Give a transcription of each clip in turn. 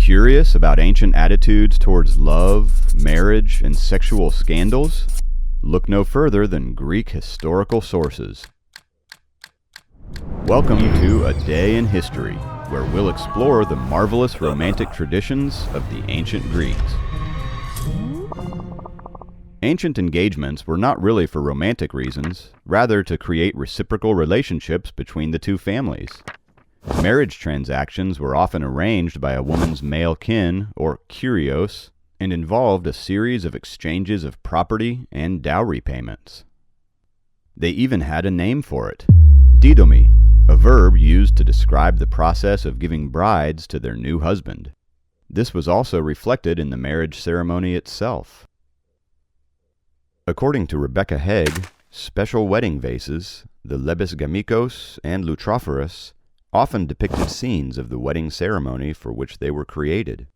Curious about ancient attitudes towards love, marriage, and sexual scandals? Look no further than Greek historical sources. Welcome to A Day in History, where we'll explore the marvelous romantic traditions of the ancient Greeks. Ancient engagements were not really for romantic reasons, rather to create reciprocal relationships between the two families. Marriage transactions were often arranged by a woman's male kin, or kyrios, and involved a series of exchanges of property and dowry payments. They even had a name for it, dowry, a verb used to describe the process of giving brides to their new husband. This was also reflected in the marriage ceremony itself. According to Rebecca Haig, special wedding vases, the lebisgamikos and lutrophoros, often depicted scenes of the wedding ceremony for which they were created.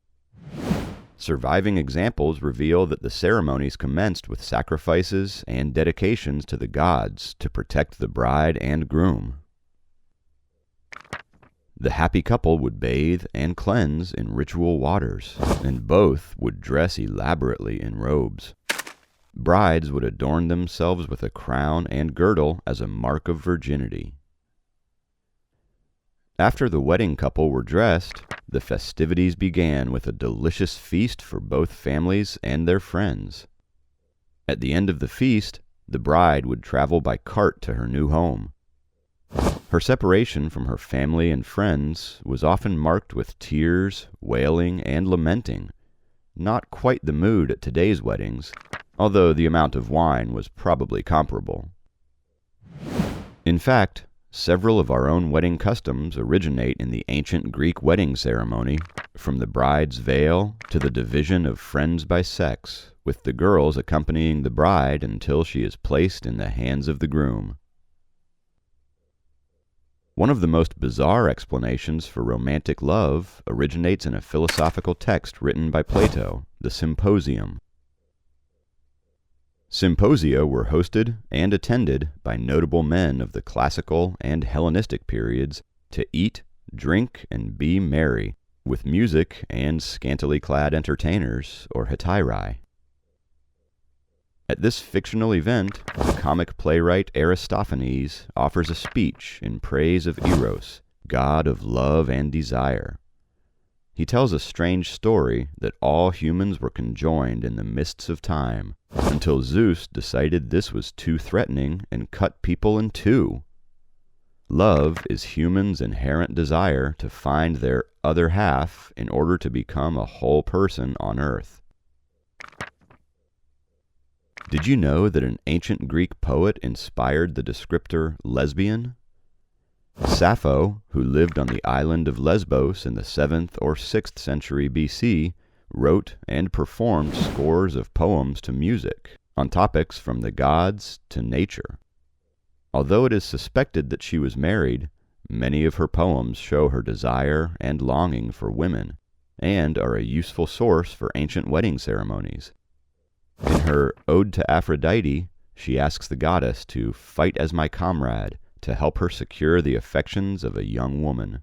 Surviving examples reveal that the ceremonies commenced with sacrifices and dedications to the gods to protect the bride and groom. The happy couple would bathe and cleanse in ritual waters, and both would dress elaborately in robes. Brides would adorn themselves with a crown and girdle as a mark of virginity. After the wedding couple were dressed, the festivities began with a delicious feast for both families and their friends. At the end of the feast, the bride would travel by cart to her new home. Her separation from her family and friends was often marked with tears, wailing, and lamenting. Not quite the mood at today's weddings, although the amount of wine was probably comparable. In fact, several of our own wedding customs originate in the ancient Greek wedding ceremony, from the bride's veil to the division of friends by sex, with the girls accompanying the bride until she is placed in the hands of the groom. One of the most bizarre explanations for romantic love originates in a philosophical text written by Plato, the Symposium. Symposia were hosted and attended by notable men of the classical and Hellenistic periods to eat, drink, and be merry, with music and scantily clad entertainers, or hetairae. At this fictional event, the comic playwright Aristophanes offers a speech in praise of Eros, god of love and desire. He tells a strange story that all humans were conjoined in the mists of time, until Zeus decided this was too threatening and cut people in two. Love is humans' inherent desire to find their other half in order to become a whole person on earth. Did you know that an ancient Greek poet inspired the descriptor lesbian? Sappho, who lived on the island of Lesbos in the 7th or 6th century BC, wrote and performed scores of poems to music on topics from the gods to nature. Although it is suspected that she was married, many of her poems show her desire and longing for women, and are a useful source for ancient wedding ceremonies. In her Ode to Aphrodite, she asks the goddess to fight as my comrade, to help her secure the affections of a young woman.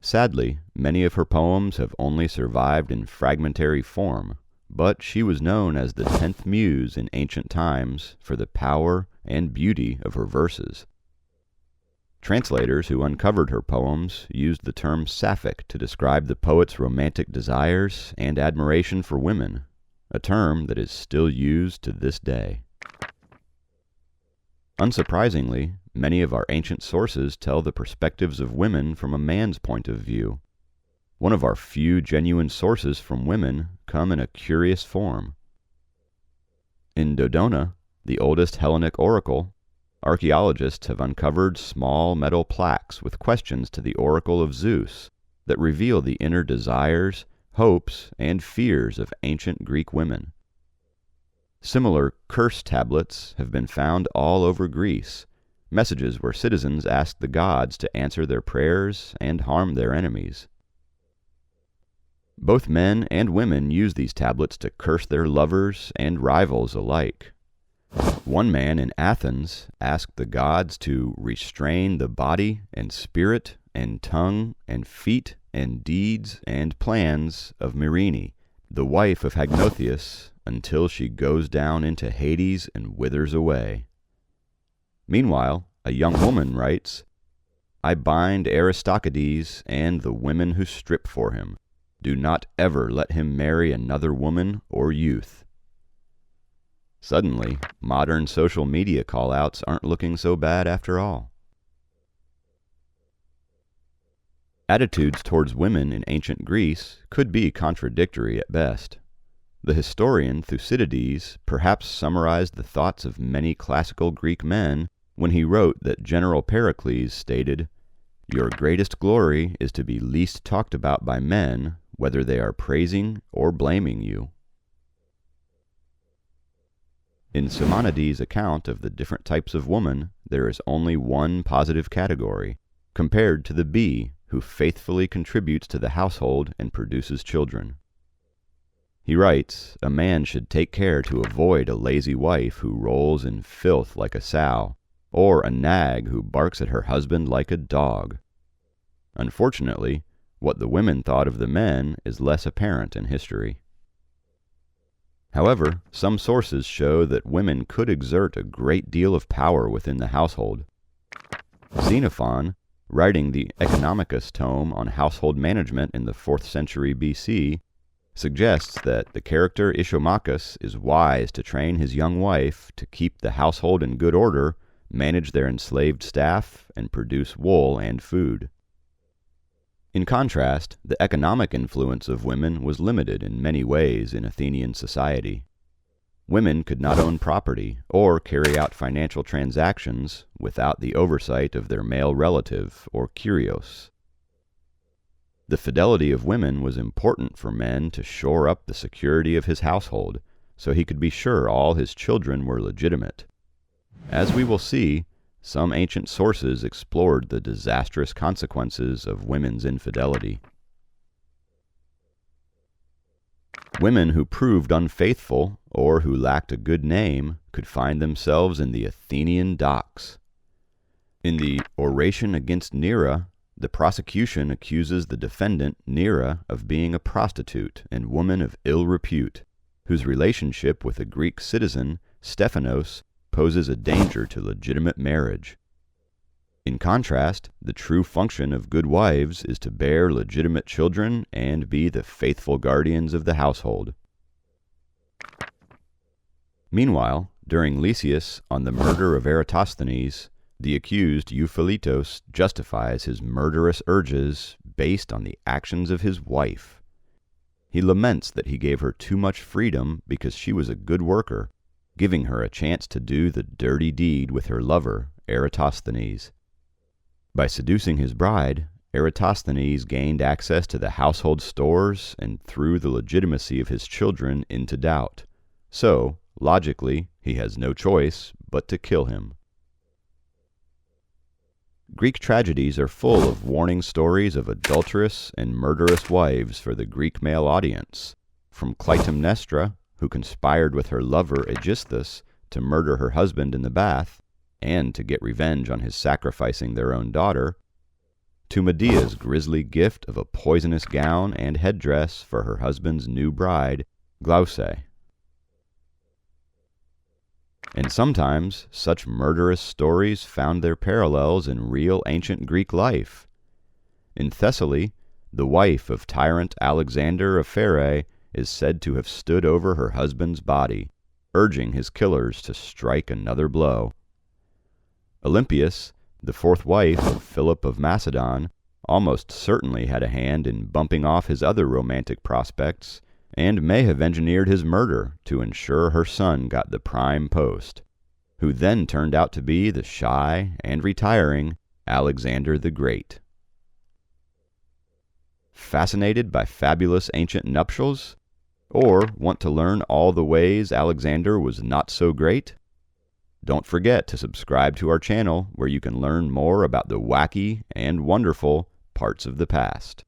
Sadly, many of her poems have only survived in fragmentary form, but she was known as the 10th muse in ancient times for the power and beauty of her verses. Translators who uncovered her poems used the term sapphic to describe the poet's romantic desires and admiration for women, a term that is still used to this day. Unsurprisingly, many of our ancient sources tell the perspectives of women from a man's point of view. One of our few genuine sources from women come in a curious form. In Dodona, the oldest Hellenic oracle, archaeologists have uncovered small metal plaques with questions to the oracle of Zeus that reveal the inner desires, hopes, and fears of ancient Greek women. Similar curse tablets have been found all over Greece, messages where citizens asked the gods to answer their prayers and harm their enemies. Both men and women use these tablets to curse their lovers and rivals alike. One man in Athens asked the gods to restrain the body and spirit and tongue and feet and deeds and plans of Myrine, the wife of Hagnotheus, until she goes down into Hades and withers away. Meanwhile, a young woman writes, I bind Aristochades and the women who strip for him. Do not ever let him marry another woman or youth. Suddenly, modern social media call-outs aren't looking so bad after all. Attitudes towards women in ancient Greece could be contradictory at best. The historian Thucydides perhaps summarized the thoughts of many classical Greek men when he wrote that General Pericles stated, Your greatest glory is to be least talked about by men, whether they are praising or blaming you. In Simonides' account of the different types of woman, there is only one positive category, compared to the bee who faithfully contributes to the household and produces children. He writes, a man should take care to avoid a lazy wife who rolls in filth like a sow, or a nag who barks at her husband like a dog. Unfortunately, what the women thought of the men is less apparent in history. However, some sources show that women could exert a great deal of power within the household. Xenophon, writing the Economicus tome on household management in the 4th century BC, suggests that the character Ishomachus is wise to train his young wife to keep the household in good order, manage their enslaved staff, and produce wool and food. In contrast, the economic influence of women was limited in many ways in Athenian society. Women could not own property or carry out financial transactions without the oversight of their male relative, or kyrios. The fidelity of women was important for men to shore up the security of his household, so he could be sure all his children were legitimate. As we will see, some ancient sources explored the disastrous consequences of women's infidelity. Women who proved unfaithful or who lacked a good name could find themselves in the Athenian docks. In the Oration against Neaera, the prosecution accuses the defendant, Neaera, of being a prostitute and woman of ill repute, whose relationship with a Greek citizen, Stephanos, poses a danger to legitimate marriage. In contrast, the true function of good wives is to bear legitimate children and be the faithful guardians of the household. Meanwhile, during Lysias on the murder of Eratosthenes, the accused Euphilitos justifies his murderous urges based on the actions of his wife. He laments that he gave her too much freedom because she was a good worker, giving her a chance to do the dirty deed with her lover, Eratosthenes. By seducing his bride, Eratosthenes gained access to the household stores and threw the legitimacy of his children into doubt. So, logically, he has no choice but to kill him. Greek tragedies are full of warning stories of adulterous and murderous wives for the Greek male audience, from Clytemnestra, who conspired with her lover Aegisthus to murder her husband in the bath, and to get revenge on his sacrificing their own daughter, to Medea's grisly gift of a poisonous gown and headdress for her husband's new bride, Glauce. And sometimes such murderous stories found their parallels in real ancient Greek life. In Thessaly, the wife of tyrant Alexander of Pherae is said to have stood over her husband's body, urging his killers to strike another blow. Olympias, the fourth wife of Philip of Macedon, almost certainly had a hand in bumping off his other romantic prospects, and may have engineered his murder to ensure her son got the prime post, who then turned out to be the shy and retiring Alexander the Great. Fascinated by fabulous ancient nuptials? Or want to learn all the ways Alexander was not so great? Don't forget to subscribe to our channel where you can learn more about the wacky and wonderful parts of the past.